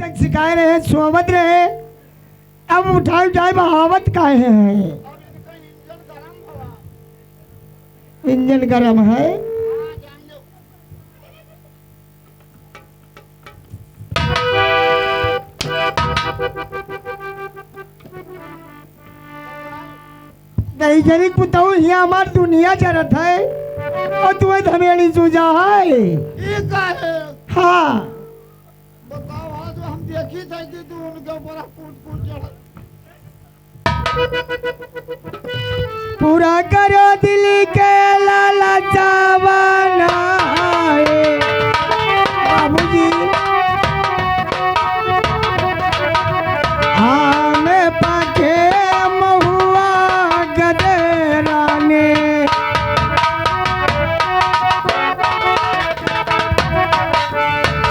तक सिखाए रहे सोवत रहे, अब उठाए उठाए बहावत काहे है। इंजन गरम है। नहीं जरी पुताऊ ही हमार दुनिया जरत है और तुम्हें धमेली सूझा है। ये का है? हाँ बताओ आज हम देखी थे कि तू उनके ऊपर कूद कूद चढ़ा। पूरा करो दिल के लाला चावाना बाबूजी। हमें पाके महुआ गदेराने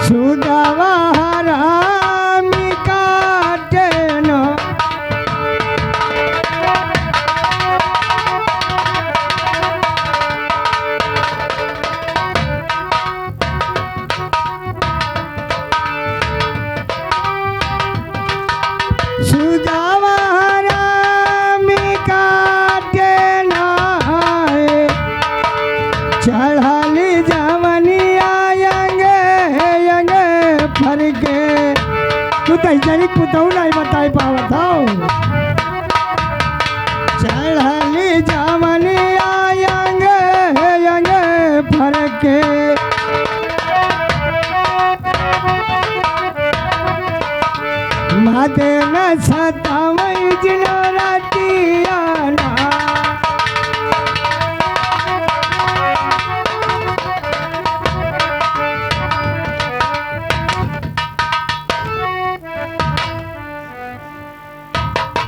सुदावा हरामी काटे न सुदावा हरामी काटे न चढ़ाली जवनी आयंगे यंगे फरके। तू तैयारी पुतऊ नहीं बताई पावत हो। चढ़ाली जवनी आयंगे यंगे फरके। माते न सतावई जिनो रातियाना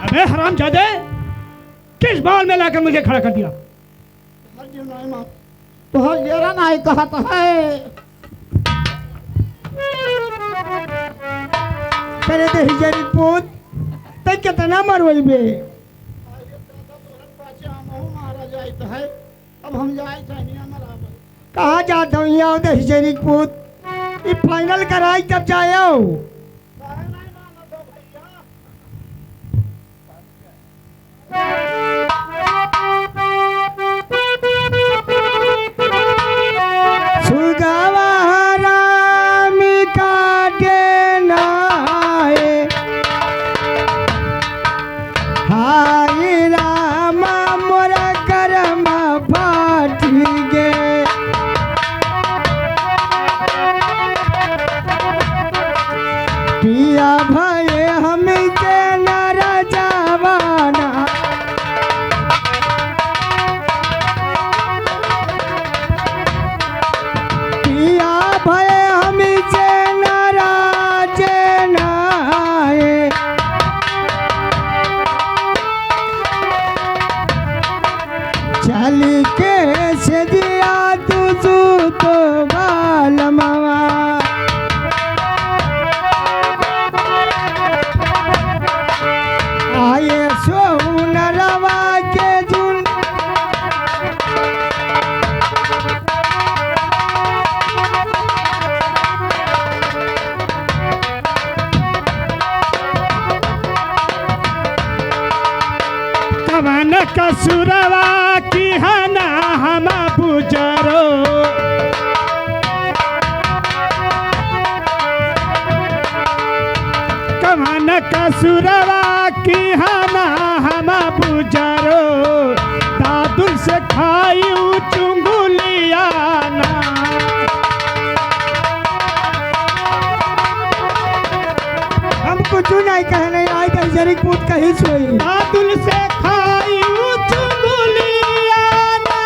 अबे हरामजादे, किस बाल में लाकर मुझे खड़ा कर दिया? तो येरा नहीं कहा तो है। करे तो हिजरी पूत तक कितना मरवई बे। अब हम जाए चाहिए हमारा। कहाँ जाता हूँ यहाँ तो हिजरी पूत। ये फाइनल कराई तब जाओ। सुगावा हरामी काटे नाए हाय रामा मोरा करम फाटी गे। पिया भये हम के नर जवाना पिया भये हम से नाराज नाए। चली के से दिया तू तो बालमवा आए सोनरवा के जुन कवन कसुरवा की हना हम बुजरो। कवन कसुरवा की हना हम बुजरो। दादुल से खाई चुंगुलियाना। हम कुछ नहीं कहने आई तो जरी पूत कही सोई। दादुल से खाई चुंगुलियाना।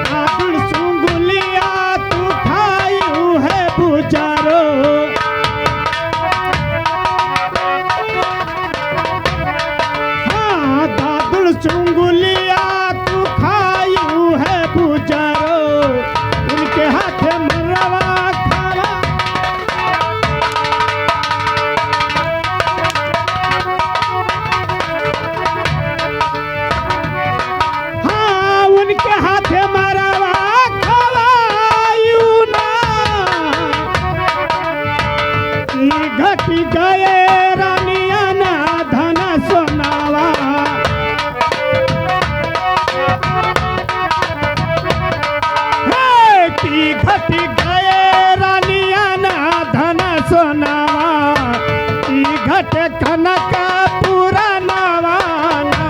दादुल चुंगुलिया तू खाई है बुजरो। हाँ दादुल चुंगुलिया तू खाई है बुजरो। उनके हाथ मरवा खावा। घटी गए रानिया ना धन सोनावा की घटी गए रानिया ना धन सोनावा की घट कनक पूरा नवाना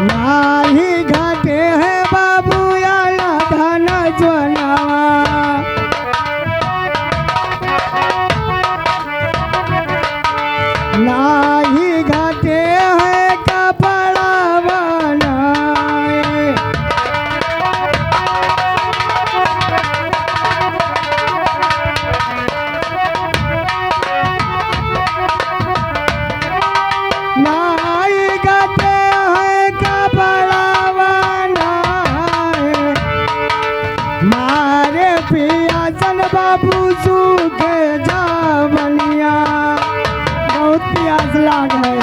नाही घाटे है बाबू याला धन जोनावा नाही घाटे है कपड़ा बनाए नाही घाटे है कपड़ा बनाए मारे पिया चल बाबू सूखे जा बनिया बहुत प्यास लाग है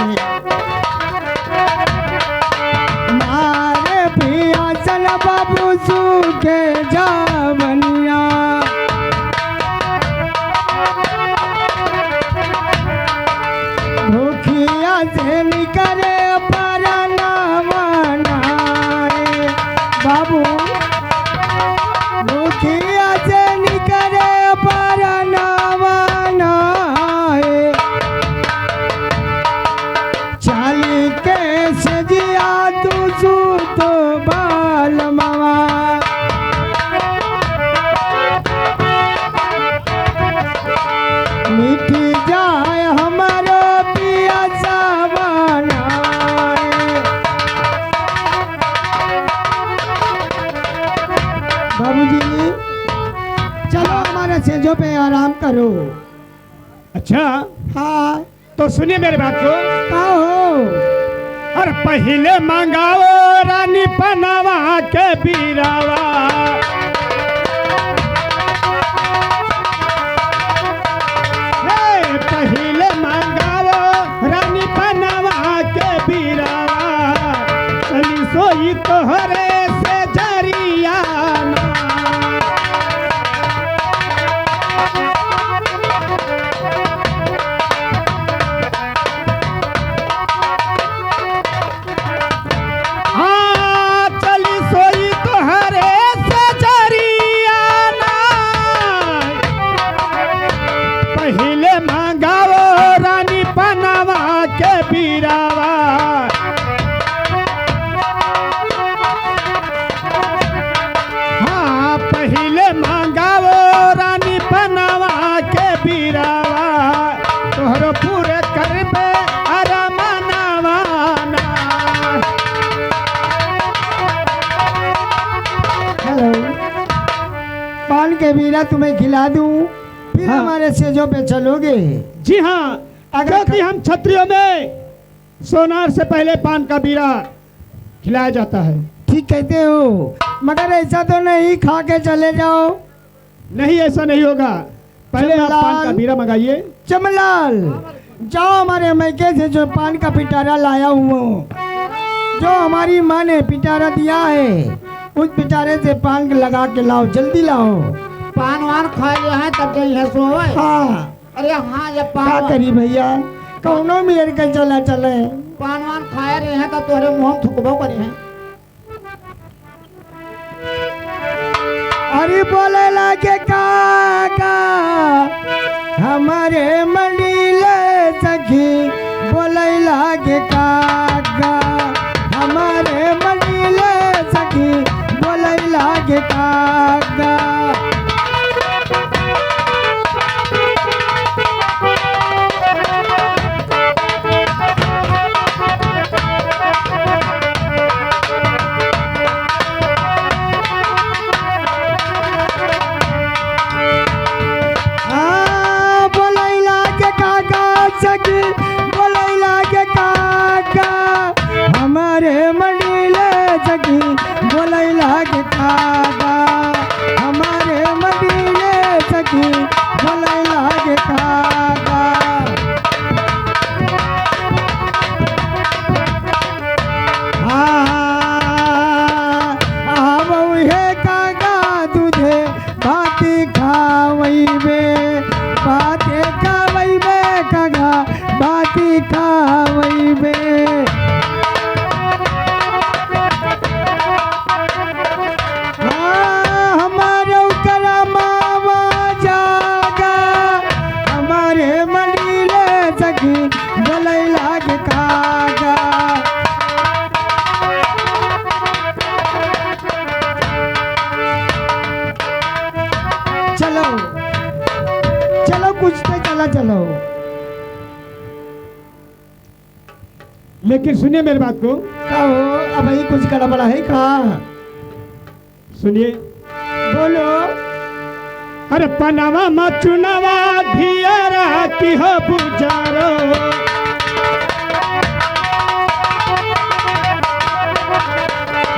मारे पिया चल बाबू सूखे जा बनिया भूखिया से निकले परना मनाए बाबू भूखिया से निकले परना मनाए चाली के सजिया तू सूतो बाल मावा मीठी जाए हमारो पिया सावनाए बाबूजी चलो हमारे सेजों पे आराम करो। अच्छा हाँ तो सुनिए मेरी बात को हो और पहले मंगाओ रानी पनावा के बीरावा हे, पहले मंगाओ रानी पनावा के बीरावा चली सोई तोहरे से जरियाना हाँ चली सोई तोहरे से जरियाना पहले मंगाओ रानी पनावा के बीरावा हाँ पहले मंगाओ रानी पनावा के बीरावा तोहरो पूरे करबे अरमनावाना हेलो पान के बीरा तुम्हें खिला दूं फिर हाँ। हमारे सेजों पे चलोगे। जी हाँ अगर क्योंकि हम क्षत्रियों में सोनार से पहले पान का बीरा खिलाया जाता है। ठीक कहते हो मगर ऐसा तो नहीं खा के चले जाओ। नहीं ऐसा नहीं होगा, पहले आप पान का चमलाल। बीरा मंगाइए। चमलाल जाओ हमारे मैके से जो पान का पिटारा लाया हूँ जो हमारी माँ ने पिटारा दिया है उस पिटारे से पान लगा के लाओ, जल्दी लाओ। पान वान खा लिया है तब गई है सोए। हाँ अरे हाँ ये क्या पान करी भैया कौनो मेर के चला चले। पान वान खाए रहे हैं तब तोहरे मुँह थुकबो करे हैं। अरे बोले लागे काका हमारे मंडीले सखी बोले लागे काका हमारे मंडीले सखी बोले लागे काका। बोले लागे काका सखी बोले लागे काका लेकिन सुनिए मेरी बात को, का हो अब ही कुछ गड़बड़ा है कहा? सुनिए। बोलो। अरे पनावा मचुनावा धियारा की हो बुजारो,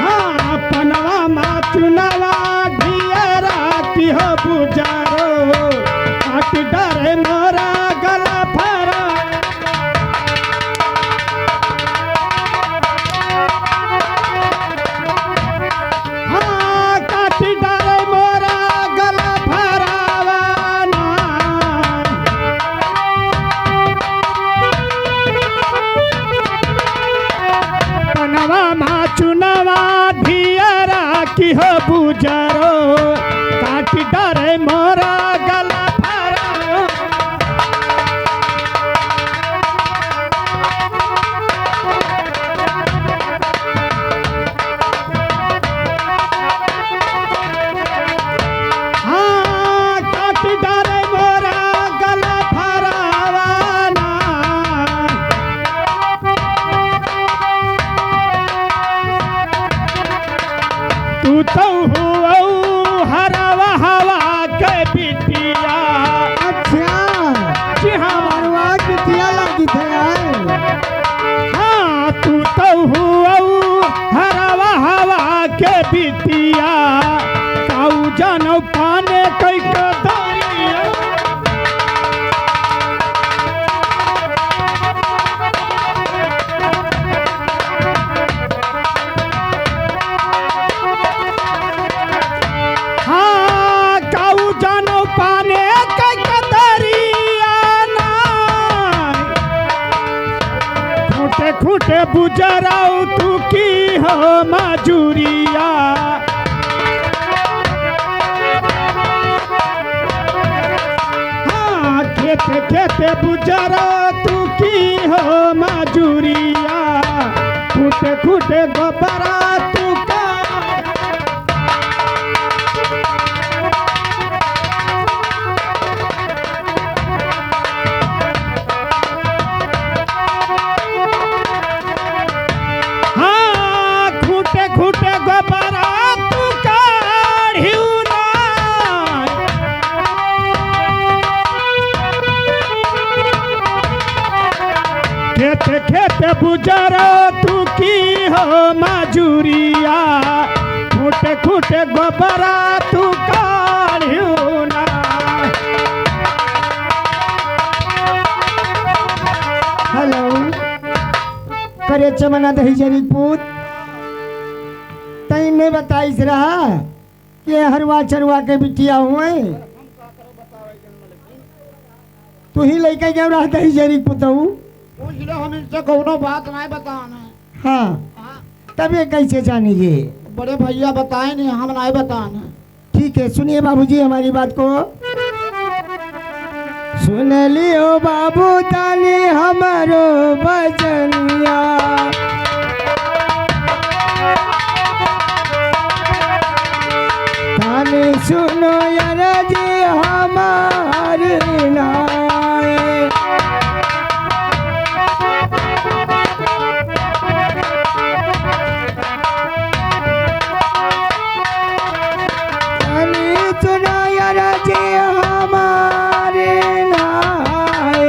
हाँ पनावा मचुनावा धियारा की हो बुजारो, काट डरे मोरा गला फरा, हाँ काट डरे मोरा गला फरावाना, पनवा माचुनवा धियरा की हो बुजारो, काट डरे मोरा गला फरावाना। हाँ काट डरे मोरा गला फरावाना, तू तो हुआ हरवा हवा के बिटिया। अच्छा जी हाँ मरवा की दिया लगी थे यार। हाँ तू तो हुआ हरवा हवा के बिटिया, काऊ जानो पाने कई कदरिया। हाँ काऊ जानो पाने कई कदरिया ना, खूटे खूटे बुजराऊ तू की हो मजूरिया। हाँ खेते खेते बुजरा तू की हो मजूरिया, खूटे खूटे गोबरा तू का। हाँ खूटे खूटे गोबरा तू काढ़िऊ ना, खेते खेते बुजरा तू की हो मजूरिया, खूटे खूटे गोबरा तू काढ़िऊ ना। हेलो करे चमना दही जरी पूत तई ने बताइस रहा कि हरवा चरवा के बिटिया हुए तू ही लेके गया रहा दही जरी पुतऊ। पूछ लो, हम इनसे कोनो बात नहीं बताना। हाँ हाँ, तब ये कैसे जानेंगे? बड़े भैया बताए नहीं, हम नहीं बताना। ठीक है सुनिए बाबूजी हमारी बात को। सुन लियो बाबू तानी हमारो बजनिया, तानी सुनो यार जी हमारी नाय। तानी सुनो यार जी हमारी नाय।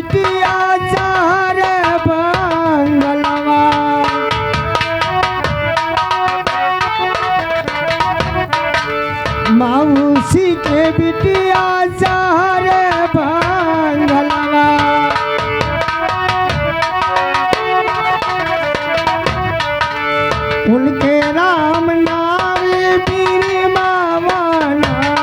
बिटिया शहर बंगलवा मौसी के बिटिया शहर बंगलवा उनके राम नाम मेरी मामा नाए।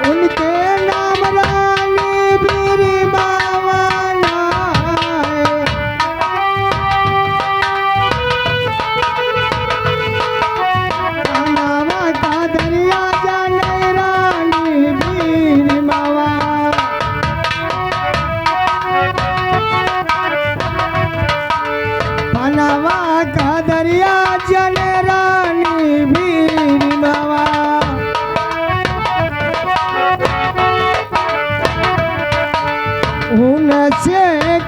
उनके नाम रानी मेरी मामा नाए। मामा का दरिया जाने रानी मेरी मामा पनावा का दरिया जल रानी मेरी मामा उनसे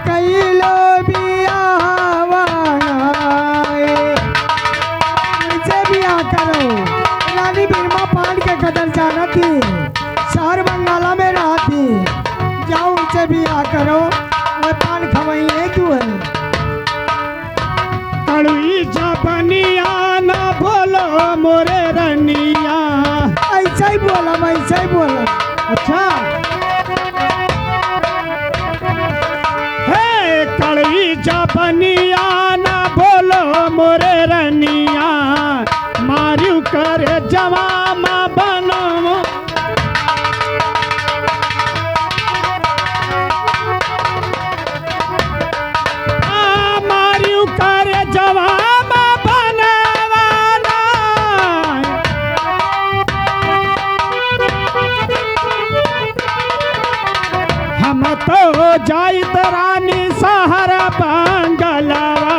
कई लो उनसे बियाह करो। रानी बीरमा पान के कदर जाना थी, शहर बंगाला में रहा थी, जाओ उनसे बियाह करो, मैं पान खवाइए तू है। कड़वी जापनिया ना बोलो मोरे रनिया। ऐसा ही बोला, मैं ऐसा ही बोला। अच्छा हे कड़वी जापनिया ना बोलो मोरे रनिया। मारू कर जवामा बनो मारू कर जवामा बनवाना। हम तो जाइत रानी शहर बंगलवा।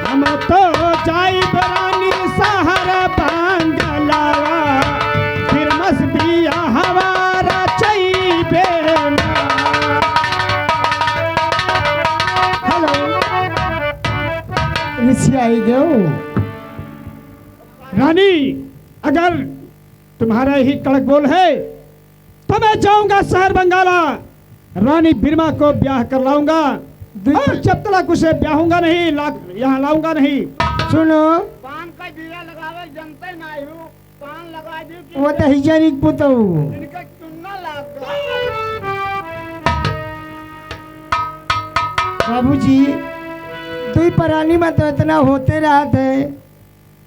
हम तो जाइत रानी शहर बंगलवा। फिर मस बिया हमारा चाहिए ना। हेलो ऋषि आई गयो। रानी अगर तुम्हारा ही कड़क बोल है तो मैं जाऊंगा शहर बंगाला, रानी बिरमा को ब्याह कर लाऊंगा और जब तक उसे ब्याहूंगा नहीं यहाँ लाऊंगा नहीं। सुनो पान का दिया लगावे जनते नहीं हूँ, पान लगा दी कि वो तो हिजनिक पुतऊ इनका चुनना लागता। बाबूजी दुई परानी में तो इतना होते रहते,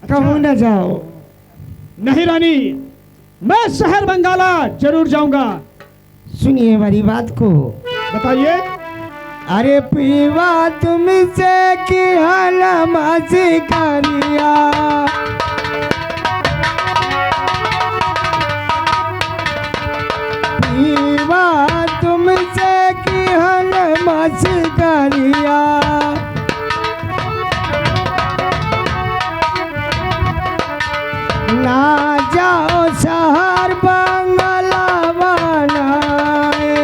कहूँ न जाओ। नहीं रानी, मैं शहर बंगाला जरूर जाऊंगा। सुनिए मेरी बात को। बताइए। अरे पीवा तुमसे की हलमासी करिया। पीवा तुमसे की हलमासी करिया। ना जाओ शहर बंगला बनाए।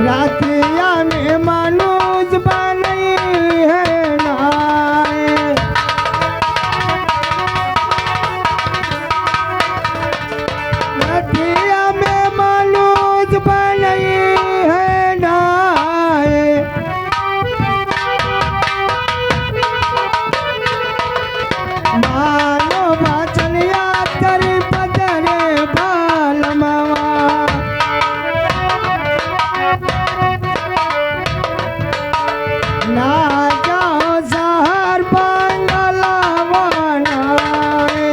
रातिया में मानुष बनी है नाए। रातिया में मानुष बनी है नाए। मानो बचनिया तेरी बदरे बाल मावा। ना जाओ शहर बंगला बनाए।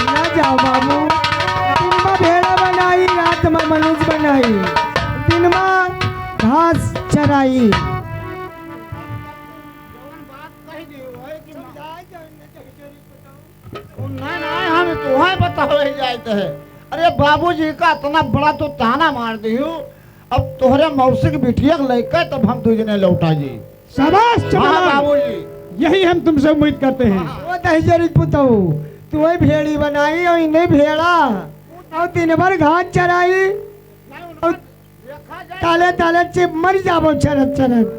ना जाओ बाबू, दिन में भेड़ा बनाई, रात में मनुष्य बनाई, दिन में घास चराई। नहीं हम तुम्हें बताओ जाते है। अरे बाबूजी का इतना बड़ा तो ताना मार दियो। अब तोहरे मौसी की बिटिया लेकर तब हम तुझे लौटा जी। शाबाश हाँ चमन, बाबूजी। यही हम तुमसे उम्मीद करते हैं। वो दहजरी पुतऊ, तू ही भेड़ी बनाई और इन्हें भेड़ा और दिन भर घास चराई और ताले ताले चिप मर जाबो चरत चरत।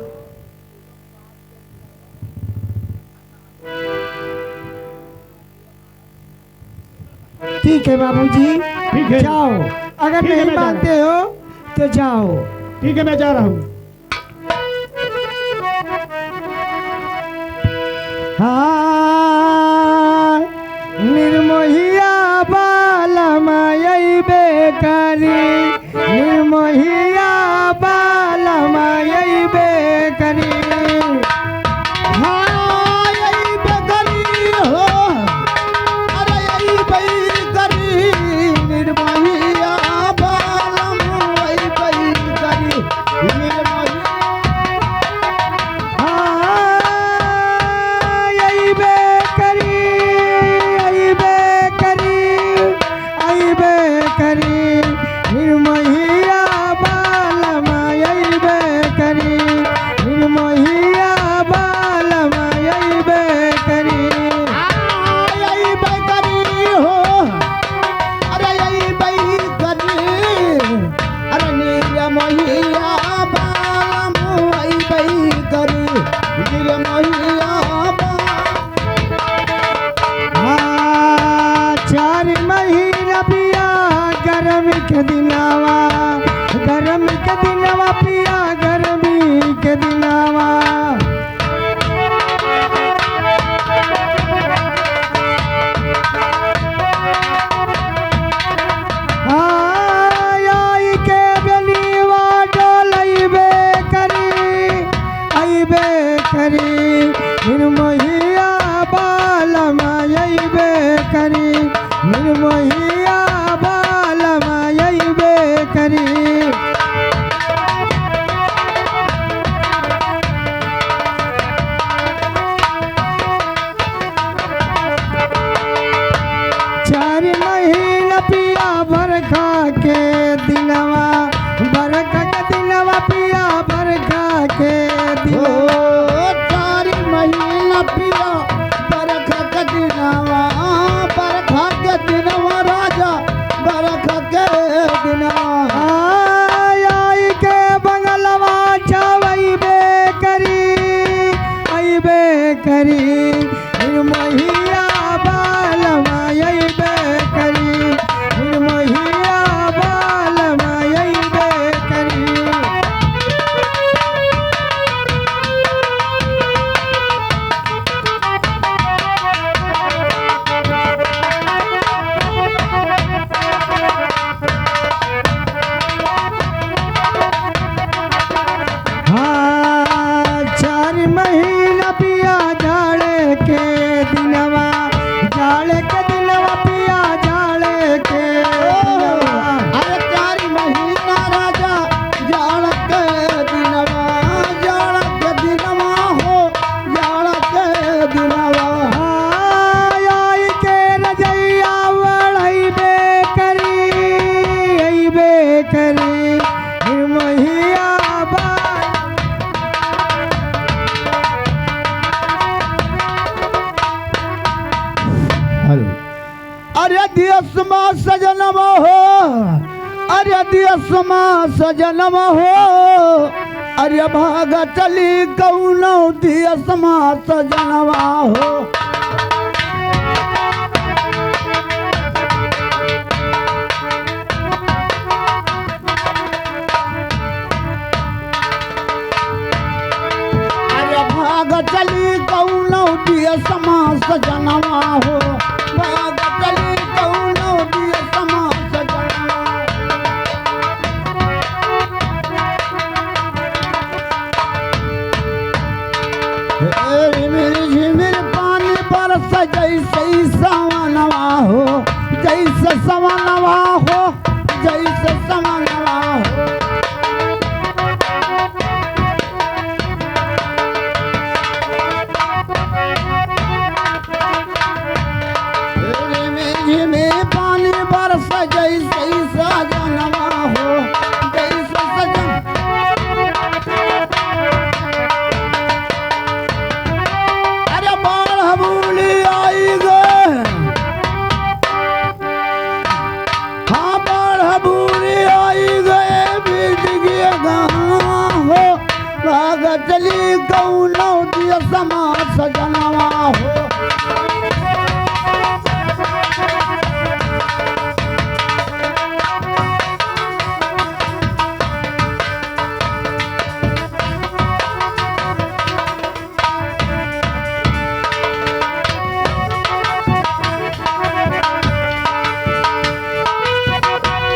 ठीक है बाबूजी, ठीक है। जाओ, अगर ठीक है, नहीं मैं जा मानते हो तो जाओ। ठीक है, मैं जा रहा हूँ। हाँ, निर्मोहिया बालमयी बेकरी, निर्मोहिया बालमयी बेकरी। हाँ यही बेकरी हो। अरे यही बेकरी निर्मोहिया बालम वही बेकरी निर्मोहिया। हाँ, यही बेकरी, यही बेकरी, यही बेकरी, निर्मोहिया बालमयी बेकरी, निर्मोहिया बालमयी बेकरी। हाँ यही बेकरी हो। अरे यही बेकरी अरे निर्मोहिया बालम वही बेकरी निर्मोहिया हाँ, 4 महीना पिया गर्मी के दिनावा, गर्मी के दिनावा पिया गर्मी के दिनावा। आई के बेनीवा डोलैबे करी, अइबे करी, निर्मोहिया बालमयी बेकरी, निर्मोहिया बालमयी बेकरी। चार महीना पिया बरखा के दिनवा, बरखा के दिनवा पिया बरखा के दिनवा। 4 महीना पिया बरखा के दिनवा, बरखा के दिनवा राजा बरखा के दिनवा। आई के बंगलवा जावैबे करी, अइबे करी, निर्मोहिया बालमयी बेकरी, निर्मोहिया बालमयी बेकरी। हाँ, 4 महीना पिया जाड़े के दिनवा, जाड़े के दिनवा पिया जाड़े के दिनवा। अरे 4 महीना राजा जाड़ के दिनवा, जाड़ के दिनवा हो, जाड़ के दिनवा। आई के रजैया वढ़ैबे करी, अइबे करी, निर्मोहिया अरे देश में सजनवा हो, अरे दियसमा सजनवा हो, अरे भाग चली कौनो दियसमा सजनवा हो। अरे भाग चली कौनो दियसमा सजनवा हो, भाग चली कौनो दियसमा सजनवा। झिमिर झिमिर पानी बरस जैसे सवनवा हो, जैसे सवनवा हो, जैसे सवनवा हो। झिमिर झिमिर पानी बरस जैसे सजनवा हो, जैसे सजन। अरे बाढ़ बूढ़ी आई गए, हाँ बाढ़ बूढ़ी आई गए, बीत गया गाँव हो, भाग चली कौनो दियसमा